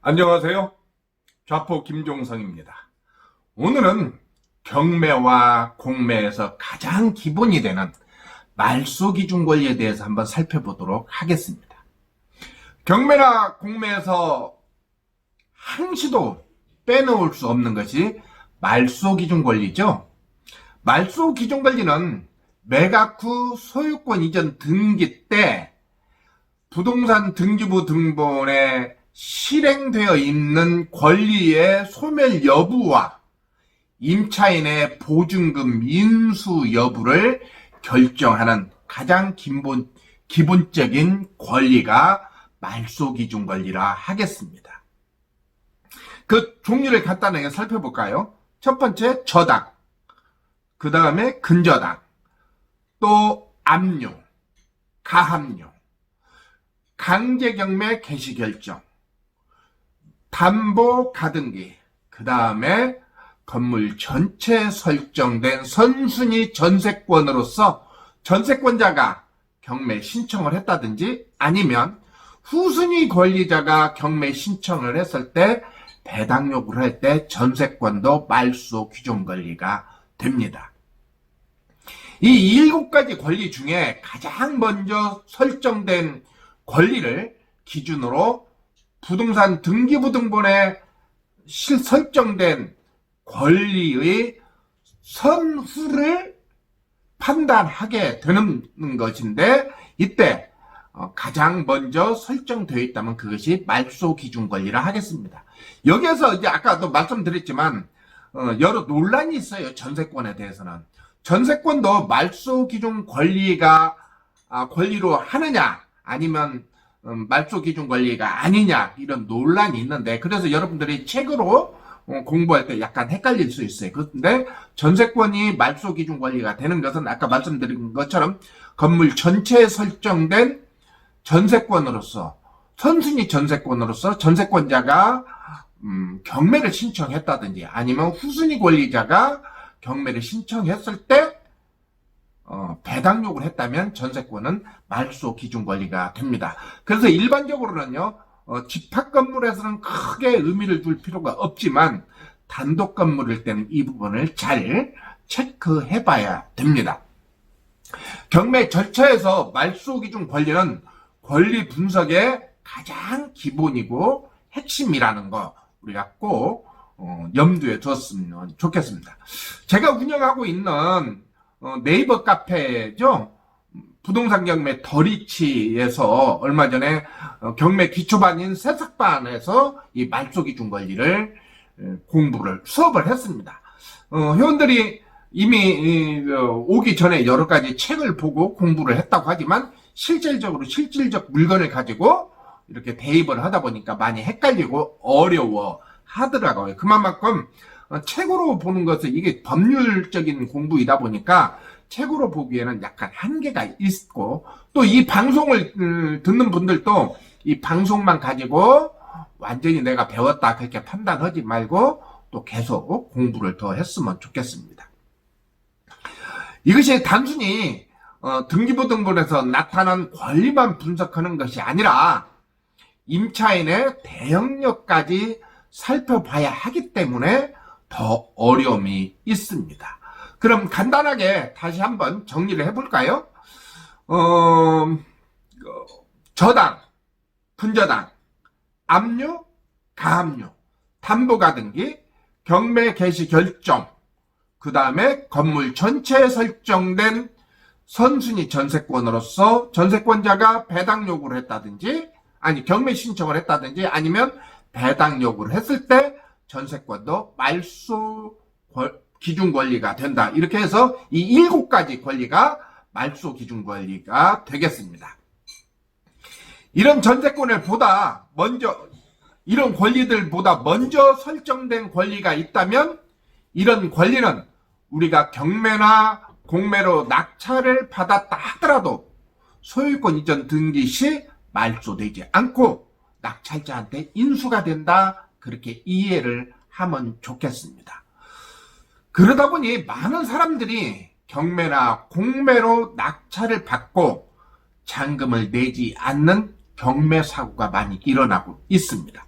안녕하세요. 좌포 김종성입니다. 오늘은 경매와 공매에서 가장 기본이 되는 말소기준 권리에 대해서 한번 살펴보도록 하겠습니다. 경매나 공매에서 한시도 빼놓을 수 없는 것이 말소기준 권리죠. 말소기준 권리는 매각 후 소유권 이전 등기 때 부동산 등기부 등본에 실행되어 있는 권리의 소멸 여부와 임차인의 보증금 인수 여부를 결정하는 가장 기본적인 권리가 말소기준 권리라 하겠습니다. 그 종류를 간단하게 살펴볼까요? 첫 번째 저당, 그 다음에 근저당, 또 압류, 가압류, 강제경매 개시결정, 담보 가등기, 그 다음에 건물 전체에 설정된 선순위 전세권으로서 전세권자가 경매 신청을 했다든지 아니면 후순위 권리자가 경매 신청을 했을 때 배당 요구를 할 때 전세권도 말소 기준 권리가 됩니다. 이 7가지 권리 중에 가장 먼저 설정된 권리를 기준으로 부동산 등기부 등본에 설정된 권리의 선후를 판단하게 되는 것인데, 이때 가장 먼저 설정되어 있다면 그것이 말소 기준 권리라 하겠습니다. 여기에서 이제 아까도 말씀드렸지만 여러 논란이 있어요. 전세권에 대해서는. 전세권도 말소 기준 권리가 권리로 하느냐 아니면 말소 기준 권리가 아니냐, 이런 논란이 있는데, 그래서 여러분들이 책으로 공부할 때 약간 헷갈릴 수 있어요. 그런데 전세권이 말소 기준 권리가 되는 것은 아까 말씀드린 것처럼 건물 전체에 설정된 전세권으로서, 선순위 전세권으로서 전세권자가 경매를 신청했다든지 아니면 후순위 권리자가 경매를 신청했을 때 배당 요구를 했다면 전세권은 말소 기준 권리가 됩니다. 그래서 일반적으로는요, 집합 건물에서는 크게 의미를 둘 필요가 없지만 단독 건물일 때는 이 부분을 잘 체크해 봐야 됩니다. 경매 절차에서 말소 기준 권리는 권리 분석의 가장 기본이고 핵심이라는 거 우리가 꼭 염두에 두었으면 좋겠습니다. 제가 운영하고 있는 네이버 카페죠. 부동산 경매 더리치에서 얼마 전에 경매 기초반인 새싹반에서 이 말소 기준 권리를 수업을 했습니다. 회원들이 이미 오기 전에 여러 가지 책을 보고 공부를 했다고 하지만 실질적 물건을 가지고 이렇게 대입을 하다 보니까 많이 헷갈리고 어려워 하더라고요. 그만큼 책으로 보는 것은 이게 법률적인 공부이다 보니까 책으로 보기에는 약간 한계가 있고, 또 이 방송을 듣는 분들도 이 방송만 가지고 완전히 내가 배웠다 그렇게 판단하지 말고 또 계속 공부를 더 했으면 좋겠습니다. 이것이 단순히 등기부 등본에서 나타난 권리만 분석하는 것이 아니라 임차인의 대응력까지 살펴봐야 하기 때문에 더 어려움이 있습니다. 그럼 간단하게 다시 한번 정리를 해볼까요? 저당, 분저당, 압류, 가압류, 담보가등기, 경매 개시 결정, 그 다음에 건물 전체에 설정된 선순위 전세권으로서 전세권자가 배당 요구를 했다든지 아니 경매 신청을 했다든지 아니면 배당 요구를 했을 때 전세권도 말소 기준 권리가 된다. 이렇게 해서 이 7가지 권리가 말소 기준 권리가 되겠습니다. 이런 전세권을 이런 권리들보다 먼저 설정된 권리가 있다면 이런 권리는 우리가 경매나 공매로 낙찰을 받았다 하더라도 소유권 이전 등기 시 말소되지 않고 낙찰자한테 인수가 된다. 그렇게 이해를 하면 좋겠습니다. 그러다 보니 많은 사람들이 경매나 공매로 낙찰을 받고 잔금을 내지 않는 경매 사고가 많이 일어나고 있습니다.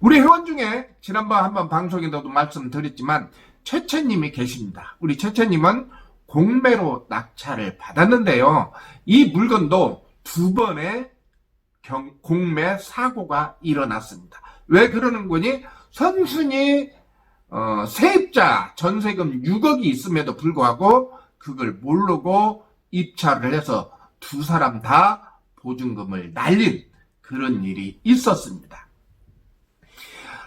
우리 회원 중에 지난번 한번 방송에서도 말씀드렸지만 최채님이 계십니다. 우리 최채님은 공매로 낙찰을 받았는데요. 이 물건도 2번의 공매 사고가 일어났습니다. 왜 그러는 거니? 선순위 세입자 전세금 6억이 있음에도 불구하고 그걸 모르고 입찰을 해서 2사람 다 보증금을 날린 그런 일이 있었습니다.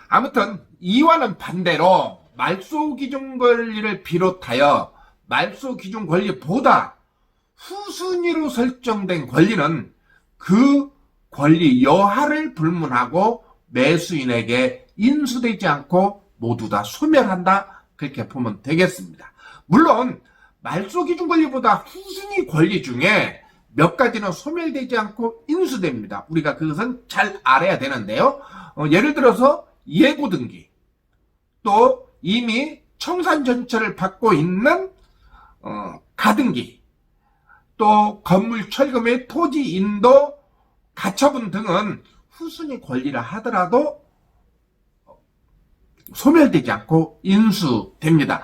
아무튼 이와는 반대로 말소기준 권리를 비롯하여 말소기준 권리보다 후순위로 설정된 권리는 그 권리 여하를 불문하고 매수인에게 인수되지 않고 모두 다 소멸한다, 그렇게 보면 되겠습니다. 물론 말소기준 권리보다 후순위 권리 중에 몇 가지는 소멸되지 않고 인수됩니다. 우리가 그것은 잘 알아야 되는데요. 예를 들어서 예고등기, 또 이미 청산전처를 받고 있는 가등기, 또 건물 철거 및 토지 인도 가처분 등은 후순위 권리라 하더라도 소멸되지 않고 인수됩니다.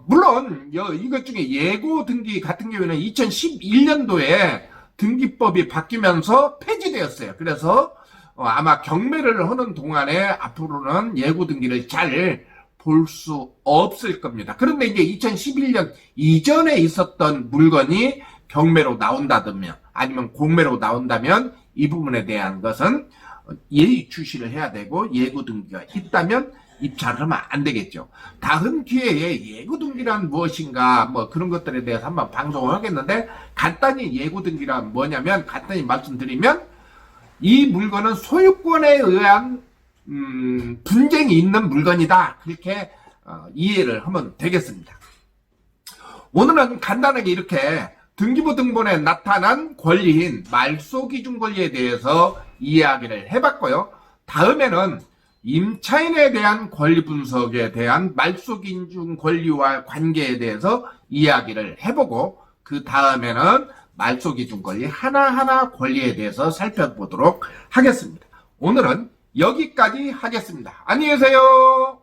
물론 이것 중에 예고 등기 같은 경우에는 2011년도에 등기법이 바뀌면서 폐지되었어요. 그래서 아마 경매를 하는 동안에 앞으로는 예고 등기를 잘 볼 수 없을 겁니다. 그런데 이제 2011년 이전에 있었던 물건이 경매로 나온다면 아니면 공매로 나온다면 이 부분에 대한 것은 예의주시를 해야 되고 예고 등기가 있다면 입찰을 하면 안 되겠죠. 다음 기회에 예고 등기란 무엇인가 뭐 그런 것들에 대해서 한번 방송을 하겠는데, 간단히 예고 등기란 뭐냐면 간단히 말씀드리면 이 물건은 소유권에 의한 분쟁이 있는 물건이다, 그렇게 이해를 하면 되겠습니다. 오늘은 간단하게 이렇게 등기부 등본에 나타난 권리인 말소기준 권리에 대해서 이야기를 해봤고요. 다음에는 임차인에 대한 권리 분석에 대한 말소기준 권리와 관계에 대해서 이야기를 해보고, 그 다음에는 말소기준 권리 하나하나 권리에 대해서 살펴보도록 하겠습니다. 오늘은 여기까지 하겠습니다. 안녕히 계세요.